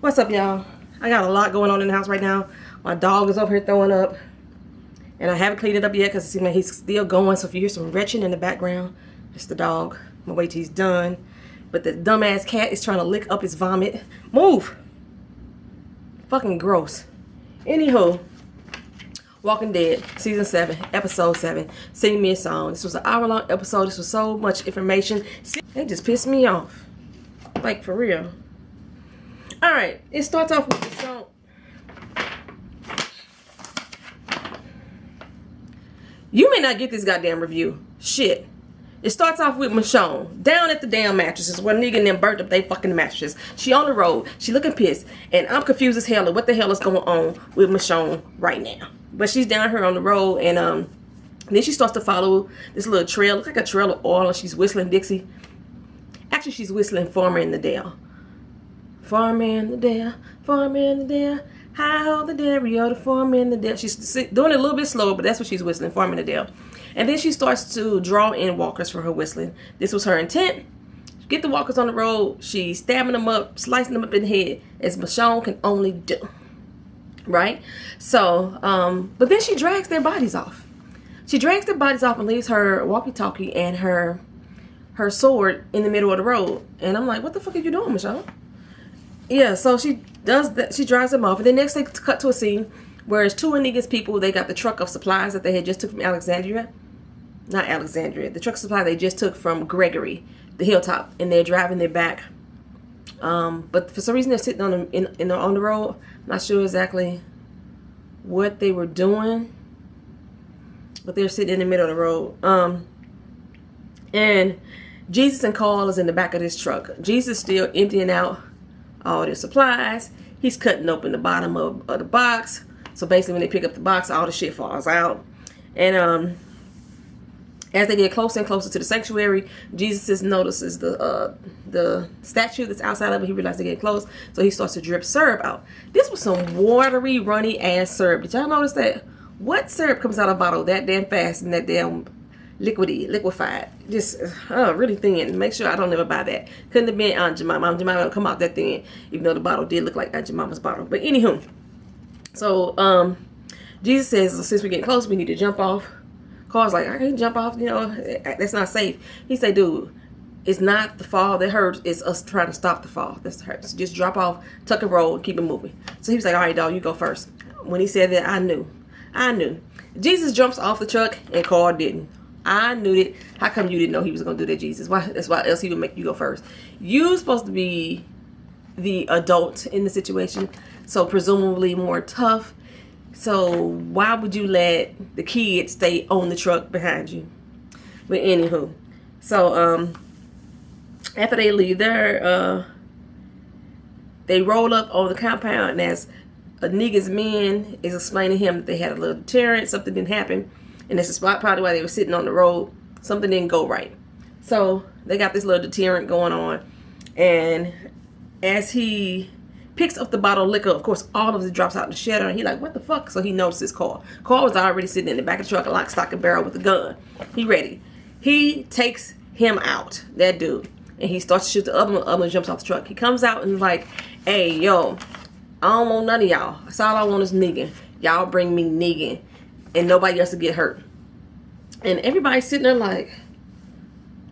What's up, y'all? I got a lot going on in the house right now. My dog is over here throwing up, and I haven't cleaned it up yet because it seems like he's still going. So if you hear some retching in the background, it's the dog. I'm gonna wait till he's done. But the dumbass cat is trying to lick up his vomit. Move! Fucking gross. Anywho, Walking Dead, Season 7, Episode 7, Sing Me a Song. This was an hour-long episode. This was so much information. They just pissed me off. Like, for real. Alright, it starts off with the song. You may not get this goddamn review. Shit. It starts off with Michonne down at the damn mattresses where Negan and them burnt up they fucking mattresses. She on the road. She looking pissed. And I'm confused as hell of what the hell is going on with Michonne right now. But she's down here on the road, and then she starts to follow this little trail. Looks like a trail of oil, and she's whistling Dixie. Actually, she's whistling Farmer in the Dale. Farmer in the Dale, Farmer in the Dale. How the Dario, the Farmer in the Dale. She's doing it a little bit slower, but that's what she's whistling, Farmer in the Dale. And then she starts to draw in walkers for her whistling. This was her intent. Get the walkers on the road. She's stabbing them up, slicing them up in the head, as Michonne can only do. Right? So, but then she drags their bodies off. She drags their bodies off and leaves her walkie-talkie and her sword in the middle of the road. And I'm like, what the fuck are you doing, Michonne? Yeah, so she does that. She drives them off. And then next they cut to a scene where it's two of Negan's people. They got the truck of supplies that they had just took from Alexandria. Not Alexandria. The truck of supplies they just took from Gregory, the hilltop. And they're driving their back. But for some reason they're sitting on the road. I'm not sure exactly what they were doing. But they're sitting in the middle of the road. And Jesus and Carl is in the back of this truck. Jesus still emptying out all their supplies. He's cutting open the bottom of the box. So basically when they pick up the box, all the shit falls out. And as they get closer and closer to the sanctuary, Jesus notices the statue that's outside of it. He realizes they're getting close. So he starts to drip syrup out. This was some watery, runny ass syrup. Did y'all notice that? What syrup comes out of a bottle that damn fast and that damn liquefied? Just really thin. Make sure I don't ever buy that. Couldn't have been Aunt Jemima. Aunt Jemima don't come out that thin, even though the bottle did look like Aunt Jemima's bottle. But anywho, so Jesus says, since we're getting close, we need to jump off. Carl's like, I can't jump off, you know, that's not safe. He said, dude, it's not the fall that hurts, it's us trying to stop the fall that's hurts. So just drop off, tuck and roll, and keep it moving. So he was like, all right, dog, you go first. When he said that, I knew. Jesus jumps off the truck and Carl didn't. I knew it. How come you didn't know he was going to do that, Jesus? Why? That's why else he would make you go first. You're supposed to be the adult in the situation, so presumably more tough. So why would you let the kid stay on the truck behind you? But anywho, so after they leave there, they roll up on the compound, and as Negan's men is explaining to him that they had a little deterrent, something didn't happen. And this is probably why they were sitting on the road. Something didn't go right. So they got this little deterrent going on. And as he picks up the bottle of liquor, of course, all of it drops out in the shedder. And he's like, what the fuck? So he notices Carl. Carl was already sitting in the back of the truck, lock, stock, and barrel with a gun. He ready. He takes him out, that dude. And he starts to shoot the other one. The other one jumps off the truck. He comes out and like, hey, yo, I don't want none of y'all. That's all I want is Negan. Y'all bring me Negan. And nobody else to get hurt. And everybody's sitting there like,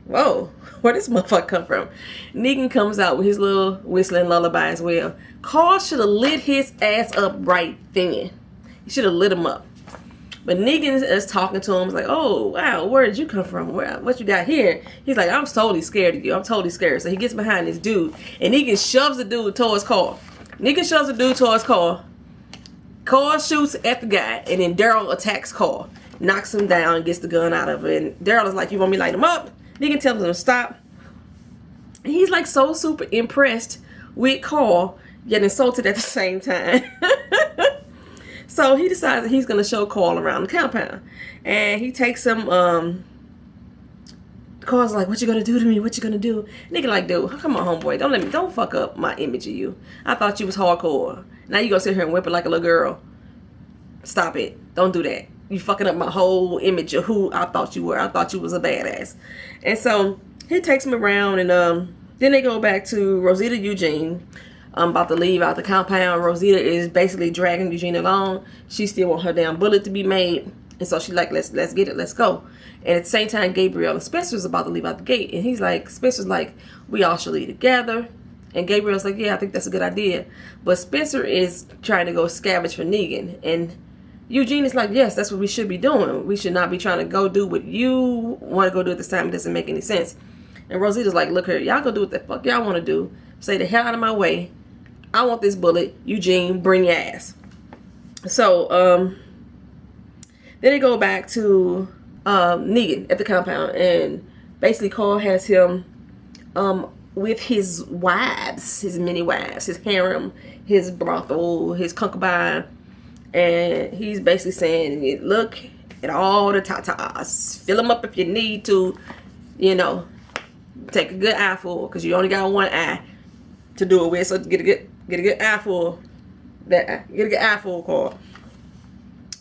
whoa, where this motherfucker come from? Negan comes out with his little whistling lullaby as well. Carl should have lit his ass up right then. He should have lit him up. But Negan is talking to him. He's like, oh, wow, where did you come from? What you got here? He's like, I'm totally scared of you. I'm totally scared. So he gets behind this dude. And Negan shoves the dude towards Carl. Negan shoves the dude towards Carl. Carl shoots at the guy, and then Daryl attacks Carl, knocks him down, gets the gun out of it. And Daryl is like, you want me to light him up? Negan tells him to stop. And he's like so super impressed with Carl, yet insulted at the same time. So he decides that he's going to show Carl around the compound. And he takes him, Carl's like, what you gonna do to me? What you gonna do? Nigga like, dude, come on, homeboy. Don't fuck up my image of you. I thought you was hardcore. Now you gonna sit here and whimper like a little girl. Stop it. Don't do that. You fucking up my whole image of who I thought you were. I thought you was a badass. And so he takes him around, and then they go back to Rosita Eugene. about to leave out the compound. Rosita is basically dragging Eugene along. She still want her damn bullet to be made. And so she's like, let's get it, let's go. And at the same time, Gabriel and Spencer's about to leave out the gate. And he's like, Spencer's like, we all should leave together. And Gabriel's like, yeah, I think that's a good idea. But Spencer is trying to go scavenge for Negan. And Eugene is like, yes, that's what we should be doing. We should not be trying to go do what you want to go do at this time. It doesn't make any sense. And Rosita's like, look here, y'all go do what the fuck y'all want to do. Stay the hell out of my way. I want this bullet. Eugene, bring your ass. So, then they go back to Negan at the compound. And basically Carl has him with his wives, his many wives, his harem, his brothel, his concubine. And he's basically saying, look at all the tatas. Fill them up if you need to. You know, take a good eye full, because you only got one eye to do it with. So get a good eye full. Get a good eye full, Carl.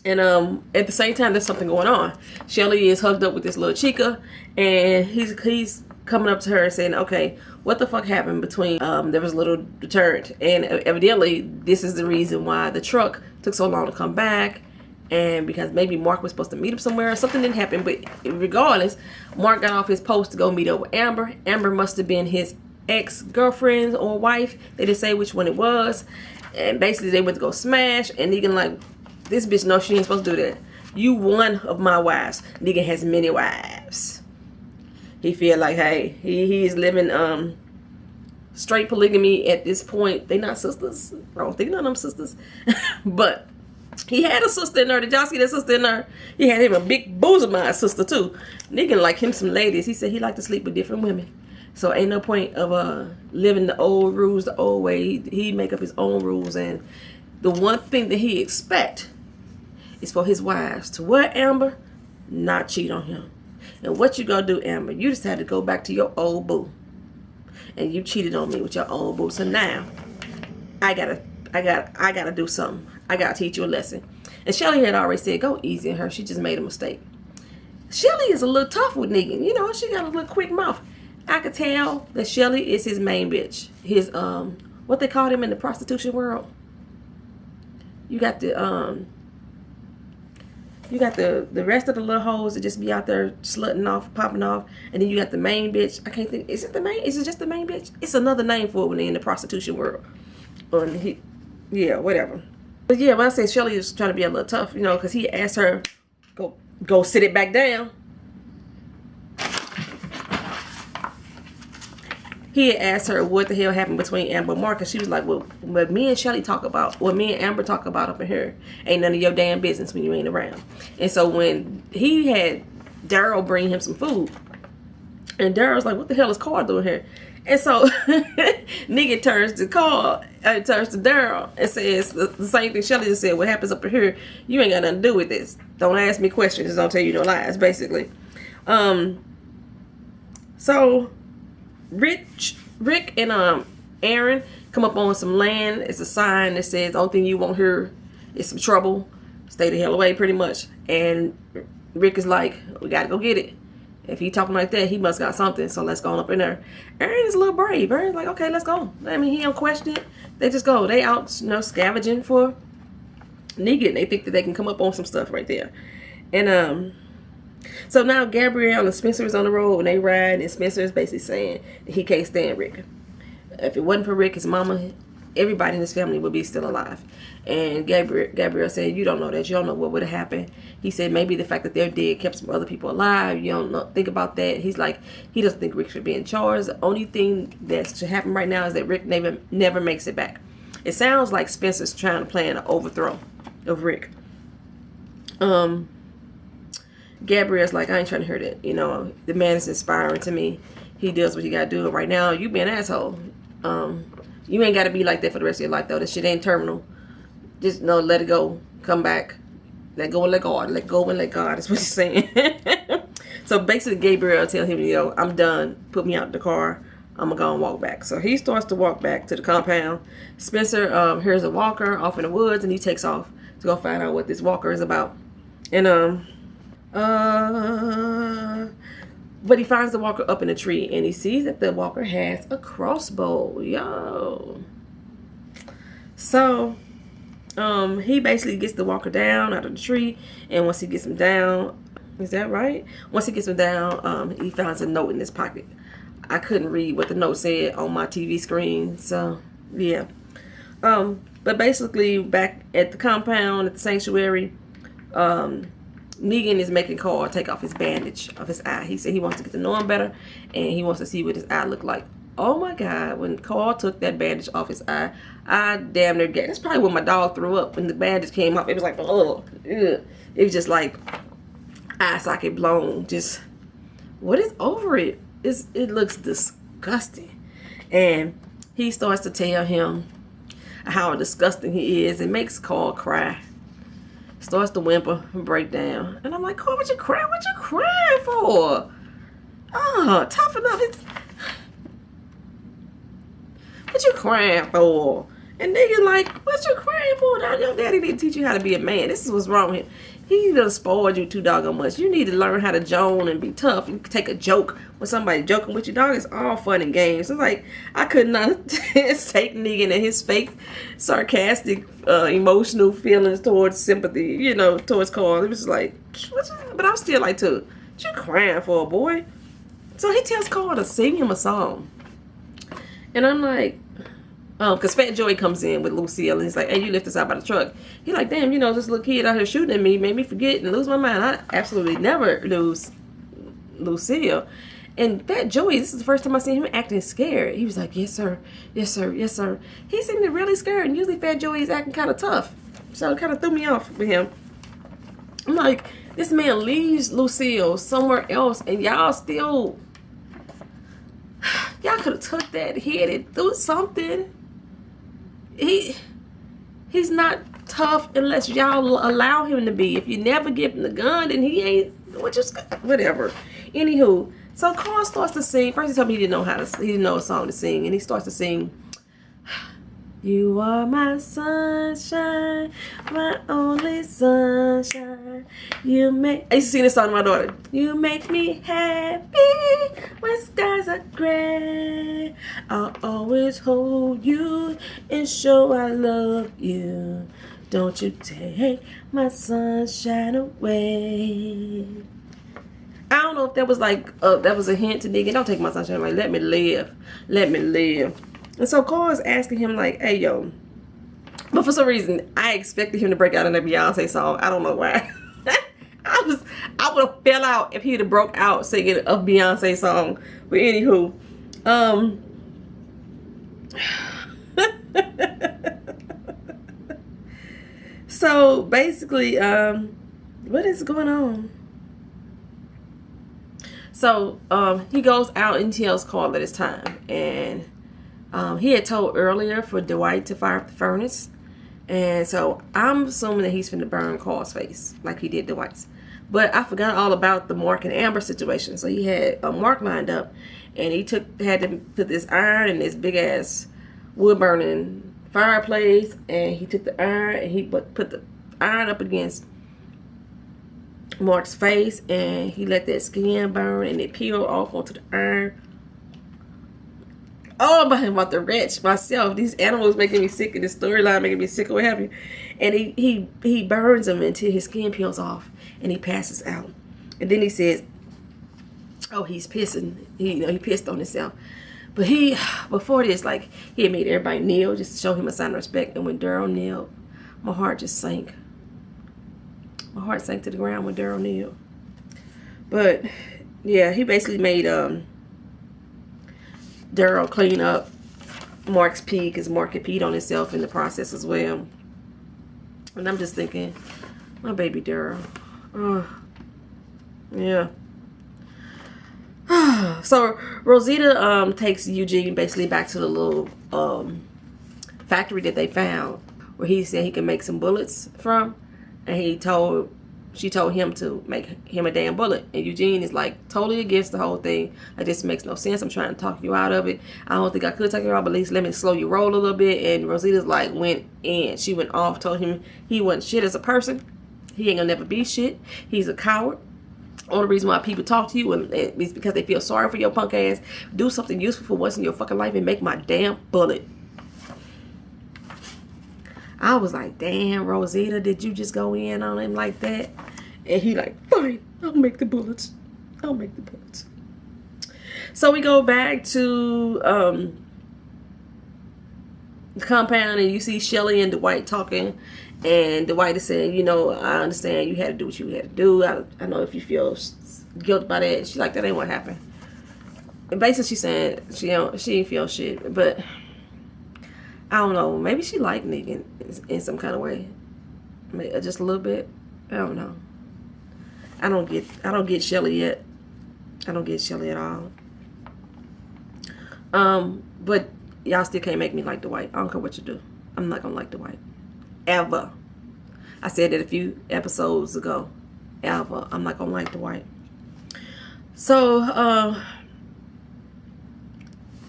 And at the same time, there's something going on. Shelly is hugged up with this little chica, and he's coming up to her and saying, okay, what the fuck happened between there was a little deterrent, and evidently this is the reason why the truck took so long to come back, and because maybe Mark was supposed to meet him somewhere, something didn't happen. But regardless, Mark got off his post to go meet up with Amber. Amber must have been his ex-girlfriend or wife. They didn't say which one it was. And basically they went to go smash, and Negan like, this bitch knows she ain't supposed to do that. You one of my wives. Negan has many wives. He feel like, hey, he is living straight polygamy at this point. They not sisters. I don't think none of them sisters. But he had a sister in there. Did y'all see that sister in there? He had him a big bosom-eyed sister too. Negan like him some ladies. He said he liked to sleep with different women. So ain't no point of living the old rules the old way. He make up his own rules. And the one thing that he expect is for his wives to what, Amber? Not cheat on him. And what you gonna do, Amber? You decided to go back to your old boo. And you cheated on me with your old boo. So now I gotta do something. I gotta teach you a lesson. And Shelly had already said, go easy on her. She just made a mistake. Shelly is a little tough with Negan. You know, she got a little quick mouth. I could tell that Shelly is his main bitch. His what they called him in the prostitution world. You got the rest of the little hoes that just be out there slutting off, popping off, and then you got the main bitch. I can't think. Is it the main? Is it just the main bitch? It's another name for it when they're in the prostitution world. Yeah, whatever. But yeah, when I say Shelly is trying to be a little tough, you know, because he asked her, go sit it back down. He had asked her what the hell happened between Amber and Mark, and she was like, well, what me and Shelly talk about, what me and Amber talk about up in here, ain't none of your damn business when you ain't around. And so when he had Daryl bring him some food, and Daryl's like, what the hell is Carl doing here? And so Negan turns to Daryl and says the same thing Shelly just said, what happens up in here, you ain't got nothing to do with this. Don't ask me questions, don't tell you no lies, basically. So Rick and Aaron come up on some land. It's a sign that says, only thing you won't hear is some trouble. Stay the hell away, pretty much. And Rick is like, we gotta go get it. If he talking like that, he must got something. So let's go on up in there. Aaron is a little brave. Aaron's like, okay, let's go. I mean, he don't question it. They just go. They out, you know, scavenging for Negan. They think that they can come up on some stuff right there. And so now Gabriel and Spencer is on the road and they ride, and Spencer is basically saying that he can't stand Rick. If it wasn't for Rick, his mama, everybody in his family would be still alive. And Gabriel said, you don't know that. You don't know what would have happened. He said maybe the fact that they're dead kept some other people alive. You don't know, think about that. He's like, he doesn't think Rick should be in charge. The only thing that should happen right now is that Rick never makes it back. It sounds like Spencer's trying to plan an overthrow of Rick. Gabriel's like, I ain't trying to hear that. You know, the man is inspiring to me. He does what he gotta do. And right now, you be an asshole. You ain't gotta be like that for the rest of your life, though. This shit ain't terminal. Just let it go. Come back. Let go and let God. Let go and let God. That's what he's saying. So basically, Gabriel tell him, yo, I'm done. Put me out the car. I'm gonna go and walk back. So he starts to walk back to the compound. Spencer hears a walker off in the woods, and he takes off to go find out what this walker is about. And but he finds the walker up in a tree, and he sees that the walker has a crossbow. Yo. So he basically gets the walker down out of the tree, and once he gets him down, is that right? Once he gets him down, he finds a note in his pocket. I couldn't read what the note said on my TV screen, so yeah. But basically, back at the compound at the sanctuary, Negan is making Carl take off his bandage of his eye. He said he wants to get to know him better, and he wants to see what his eye looked like. Oh my God, when Carl took that bandage off his eye, I damn near gagged. That's probably when my dog threw up when the bandage came off. It was like, oh, it was just like eye socket blown. Just, what is over it? It looks disgusting. And he starts to tell him how disgusting he is. It makes Carl cry. Starts to whimper and break down. And I'm like, Carl, what you crying? What you crying for? Oh, toughen up. What you crying for? And nigga like, what you crying for? Now, your daddy didn't teach you how to be a man. This is what's wrong with him. He done spoiled you too doggone much. You need to learn how to joan and be tough. You can take a joke when somebody joking with you. Dog, it's all fun and games. It's like, I could not take Negan and his fake, sarcastic, emotional feelings towards sympathy, you know, towards Carl. It was like, but I'm still like, what you crying for, boy? So he tells Carl to sing him a song. And I'm like, because Fat Joey comes in with Lucille, and he's like, hey, you lift us out by the truck. He's like, damn, you know, this little kid out here shooting at me made me forget and lose my mind. I absolutely never lose Lucille. And Fat Joey, this is the first time I seen him acting scared. He was like, yes, sir, yes, sir, yes, sir. He seemed really scared, and usually Fat Joey is acting kind of tough. So it kind of threw me off with him. I'm like, this man leaves Lucille somewhere else, and y'all still, y'all could have took that hit and do something. He's not tough unless y'all allow him to be. If you never give him the gun, then he ain't, whatever. Anywho, so Carl starts to sing. First he told me he didn't know a song to sing, and he starts to sing, you are my sunshine, my only sunshine. I used to sing this song to my daughter. You make me happy when skies are gray. I'll always hold you and show I love you. Don't you take my sunshine away. I don't know if that was like, that was a hint to Negan. Don't take my sunshine away. Let me live. Let me live. And so Carl is asking him like, hey, yo. But for some reason, I expected him to break out in a Beyonce song. I don't know why. I would have fell out if he'd have broke out singing a Beyonce song. But anywho, so basically, what is going on? So he goes out and tells Carl that it's time, and he had told earlier for Dwight to fire up the furnace. And so I'm assuming that he's finna burn Carl's face like he did Dwight's. But I forgot all about the Mark and Amber situation. So he had Mark lined up, and he had to put this iron in this big ass wood burning fireplace, and he took the iron and he put the iron up against Mark's face, and he let that skin burn, and it peeled off onto the iron. Oh, I'm about to retch myself. These animals making me sick, and this storyline making me sick or what have you. And he burns him until his skin peels off, and he passes out. And then he says, oh, he's pissing. He pissed on himself. But before this, like, he had made everybody kneel just to show him a sign of respect. And when Daryl kneeled, my heart just sank. My heart sank to the ground when Daryl kneeled. But yeah, he basically made Daryl clean up Mark's pee, because Mark had peed on himself in the process as well. And I'm just thinking, my baby Daryl. Yeah. So Rosita takes Eugene basically back to the little factory that they found, where he said he could make some bullets from, and she told him to make him a damn bullet. And Eugene is like totally against the whole thing. Like, this makes no sense. I'm trying to talk you out of it. I don't think I could talk you out, but at least let me slow you roll a little bit. And Rosita's like went in. She went off, told him he wasn't shit as a person. He ain't gonna never be shit. He's a coward. Only reason why people talk to you is because they feel sorry for your punk ass. Do something useful for once in your fucking life and make my damn bullet. I was like, damn, Rosita, did you just go in on him like that? And he like, fine, I'll make the bullets. I'll make the bullets. So we go back to the compound, and you see Shelly and Dwight talking. And Dwight is saying, you know, I understand you had to do what you had to do. I know if you feel guilt by that. She's like, that ain't what happened. And basically she's saying she didn't feel shit. But I don't know. Maybe she liked Negan in some kind of way. Maybe just a little bit. I don't know. I don't get Shelly yet. I don't get Shelly at all. But y'all still can't make me like Dwight. I don't care what you do. I'm not gonna like Dwight. Ever. I said that a few episodes ago. Ever. I'm not gonna like Dwight. So,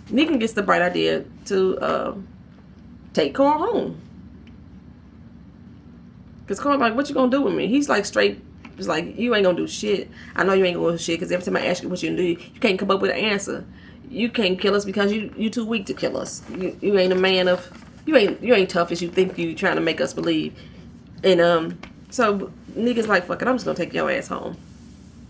Negan gets the bright idea to take Carl home. Because Carl like, what you gonna do with me? He's like straight, it's like, you ain't gonna do shit. I know you ain't gonna do shit, because every time I ask you what you gonna do, you can't come up with an answer. You can't kill us because you too weak to kill us. You ain't a man of, you ain't tough as you think you trying to make us believe. And so Negan's like, fuck it, I'm just gonna take your ass home.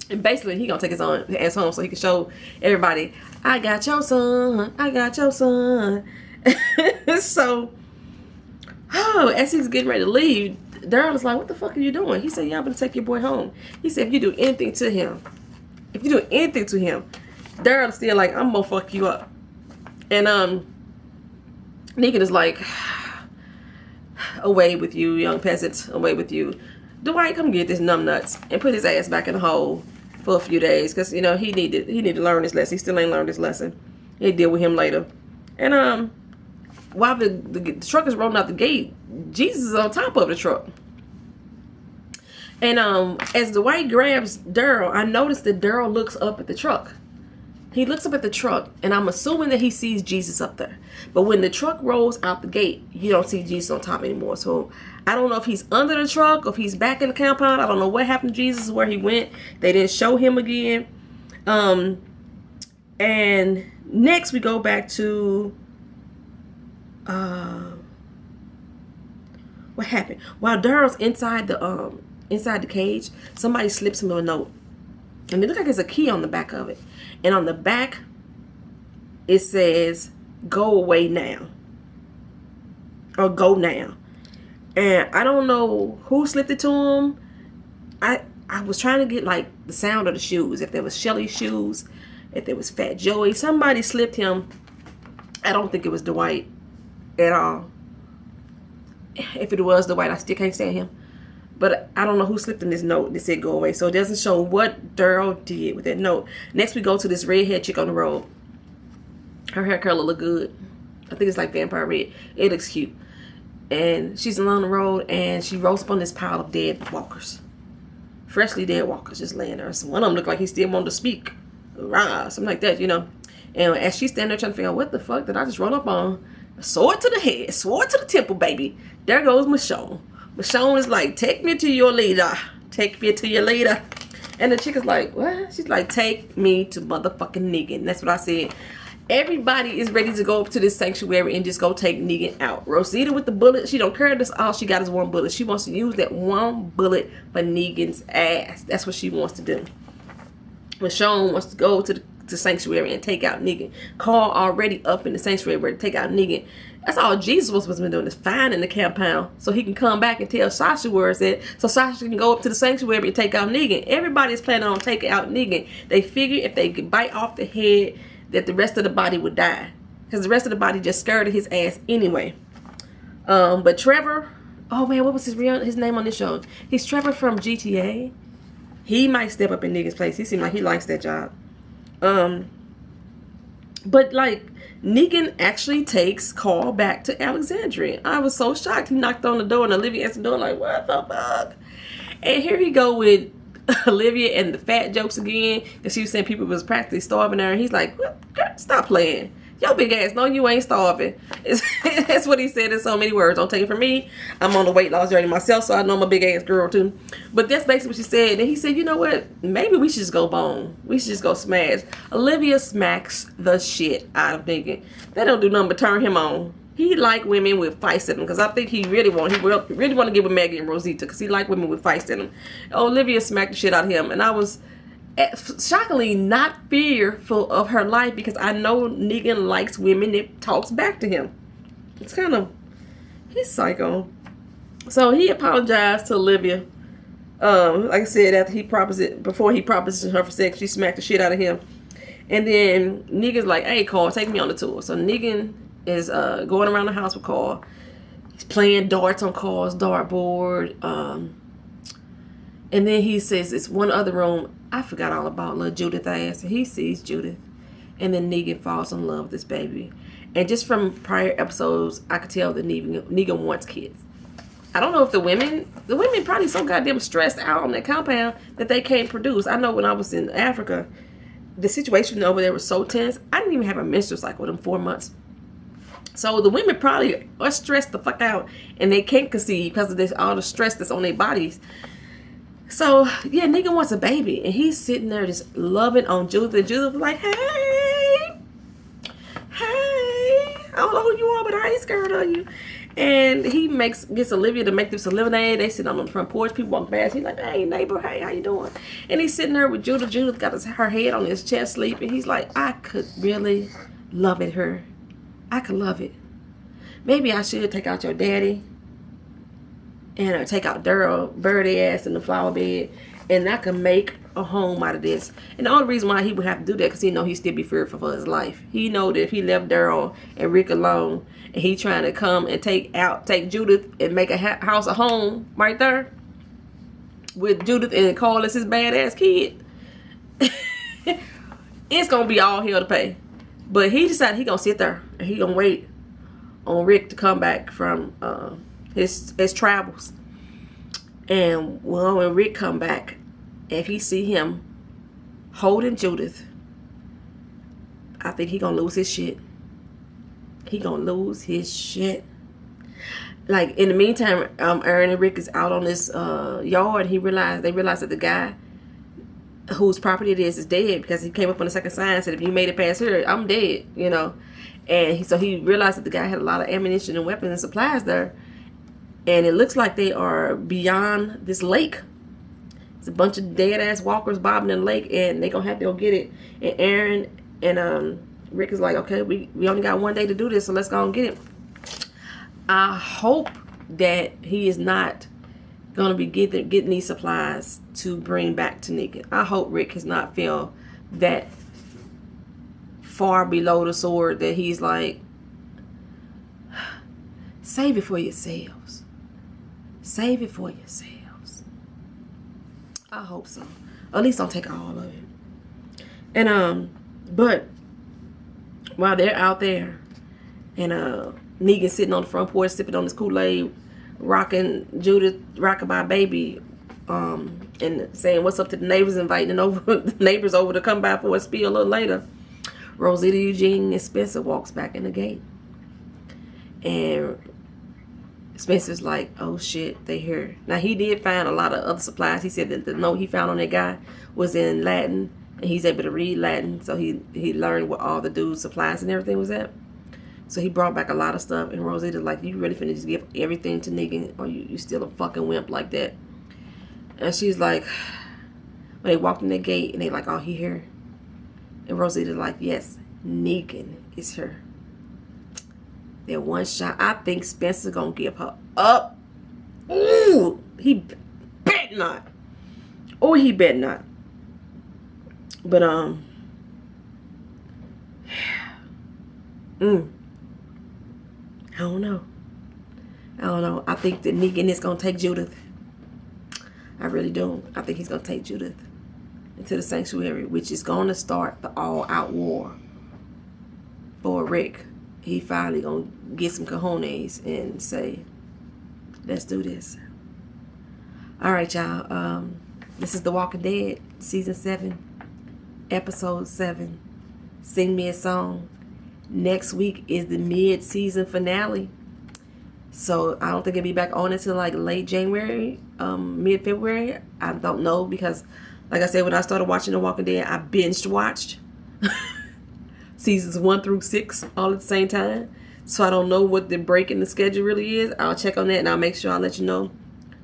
And basically he gonna take his own ass home so he can show everybody, I got your son, I got your son. So as he's getting ready to leave, Daryl is like, what the fuck are you doing? He said, yeah, I'm gonna take your boy home. He said, if you do anything to him, Daryl is still like, I'm gonna fuck you up. And Negan is like, away with you, young peasant, away with you. Dwight, come get this numbnuts and put his ass back in the hole for a few days, because you know he need to learn his lesson. He still ain't learned his lesson. He'll deal with him later. And while the truck is rolling out the gate, Jesus is on top of the truck. And as Dwight grabs Daryl, I noticed that Daryl looks up at the truck. He looks up at the truck, and I'm assuming that he sees Jesus up there. But when the truck rolls out the gate, you don't see Jesus on top anymore. So I don't know if he's under the truck or if he's back in the compound. I don't know what happened to Jesus, where he went. They didn't show him again. And next we go back to what happened. While Daryl's inside the cage, somebody slips him a note. And it looks like there's a key on the back of it. And on the back, it says, go away now. Or go now. And I don't know who slipped it to him. I was trying to get like the sound of the shoes. If there was Shelly's shoes. If there was Fat Joey. Somebody slipped him. I don't think it was Dwight at all. If it was Dwight, I still can't stand him. But I don't know who slipped in this note that said go away. So it doesn't show what Daryl did with that note. Next we go to this redhead chick on the road. Her hair color look good. I think it's like vampire red. It looks cute. And she's along the road and she rolls up on this pile of dead walkers. Freshly dead walkers just laying there. So one of them looked like he still wanted to speak. Rah, something like that, you know. And as she's standing there trying to figure out what the fuck did I just roll up on? Sword to the head. Sword to the temple, baby. There goes Michonne. Michonne is like, take me to your leader. Take me to your leader. And the chick is like, what? She's like, take me to motherfucking Negan. That's what I said. Everybody is ready to go up to this sanctuary and just go take Negan out. Rosita with the bullet. She don't care. That's all she got is one bullet. She wants to use that one bullet for Negan's ass. That's what she wants to do. Michonne wants to go to the sanctuary and take out Negan. Carl already up in the sanctuary ready to take out Negan. That's all Jesus was supposed to be doing, is finding the compound so he can come back and tell Sasha where it's at, so Sasha can go up to the sanctuary and take out Negan. Everybody's planning on taking out Negan. They figure if they could bite off the head that the rest of the body would die, because the rest of the body just scared of his ass anyway. But Trevor, oh man, what was his name on this show? He's Trevor from GTA. He might step up in Negan's place. He seems like he likes that job. But like, Negan actually takes Carl back to Alexandria. I was so shocked. He knocked on the door and Olivia answered the door like, what the fuck? And here he go with Olivia and the fat jokes again. Because she was saying people was practically starving her. And he's like, what? Stop playing. Your big ass, no, you ain't starving. That's what he said in so many words. Don't take it from me. I'm on the weight loss journey myself, so I know I'm a big ass girl too. But that's basically what she said. And he said, you know what? Maybe we should just go bone. We should just go smash. Olivia smacks the shit out of Negan. That don't do nothing but turn him on. He like women with feist in them, because I think he really want to get with Megan and Rosita, because he like women with feist in them. Olivia smacked the shit out of him, and I was shockingly not fearful of her life, because I know Negan likes women that talks back to him. It's kind of, he's psycho. So he apologized to Olivia. Like I said, before he proposed her for sex, she smacked the shit out of him. And then Negan's like, hey, Carl, take me on the tour. So Negan is going around the house with Carl. He's playing darts on Carl's dartboard. And then he says, it's one other room. I forgot all about little Judith ass. And he sees Judith. And then Negan falls in love with this baby. And just from prior episodes, I could tell that Negan wants kids. I don't know if the women probably so goddamn stressed out on that compound that they can't produce. I know when I was in Africa, the situation over there was so tense. I didn't even have a menstrual cycle in 4 months. So the women probably are stressed the fuck out, and they can't conceive because of this, all the stress that's on their bodies. So yeah, Negan wants a baby, and he's sitting there just loving on Judith. And Judith was like, hey, I don't know who you are, but I ain't scared of you. And he gets Olivia to make them some lemonade. They sit on the front porch. People walk past. He's like, hey, neighbor, hey, how you doing? And he's sitting there with Judith. Judith got her head on his chest sleeping. He's like, I could really love it, her. I could love it. Maybe I should take out your daddy and take out Daryl, birdie ass in the flower bed, and I could make a home out of this. And the only reason why he would have to do that, because he know he still be fearful for his life. He know that if he left Daryl and Rick alone, and he trying to come and take Judith and make a house a home right there with Judith and Carl as his badass kid, it's gonna be all hell to pay. But he decided he gonna sit there and he gonna wait on Rick to come back from his travels. And well, when Rick come back, if he see him holding Judith, I think he gonna lose his shit. He gonna lose his shit. Like, in the meantime, Aaron and Rick is out on this yard. They realize that the guy whose property it is dead, because he came up on the second sign and said, if you made it past here, I'm dead, you know. And so he realized that the guy had a lot of ammunition and weapons and supplies there. And it looks like they are beyond this lake. It's a bunch of dead ass walkers bobbing in the lake, and they gonna have to go get it. And Aaron and Rick is like, okay, we only got one day to do this, so let's go and get it. I hope that he is not gonna be getting these supplies to bring back to Negan. I hope Rick has not feel that far below the sword that he's like, save it for yourselves. Save it for yourselves. I hope so. Or at least don't take all of it. And but while they're out there, and Negan sitting on the front porch sipping on his Kool-Aid, rocking Judith Rockabye Baby, and saying what's up to the neighbors, inviting the neighbors over to come by for a spiel a little later, Rosita, Eugene, and Spencer walks back in the gate. And Spencer's like, oh shit, they here. Now, he did find a lot of other supplies. He said that the note he found on that guy was in Latin, and he's able to read Latin, so he learned what all the dude's supplies and everything was at. So he brought back a lot of stuff, and Rosita's like, you really finna just give everything to Negan, or you still a fucking wimp like that? And she's like, when they walked in the gate, and they like, oh, he here. And Rosita's like, yes, Negan is here. That one shot, I think Spencer's gonna give her up. Ooh, he bet not. Oh, he bet not. But I don't know. I think that Negan is gonna take Judith. I really do. I think he's gonna take Judith into the sanctuary, which is gonna start the all-out war for Rick. He finally gonna get some cojones and say, let's do this. All right, y'all. This is The Walking Dead, season 7, episode 7. Sing Me a Song. Next week is the mid-season finale. So I don't think it'll be back on until like late January, mid-February. I don't know, because like I said, when I started watching The Walking Dead, I binged watched seasons 1 through 6 all at the same time. So I don't know what the break in the schedule really is. I'll check on that and I'll make sure I'll let you know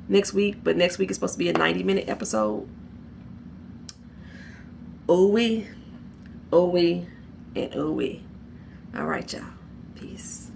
next week. But next week is supposed to be a 90-minute episode. Ooh-wee, ooh-wee, and ooh-wee. All right, y'all. Peace.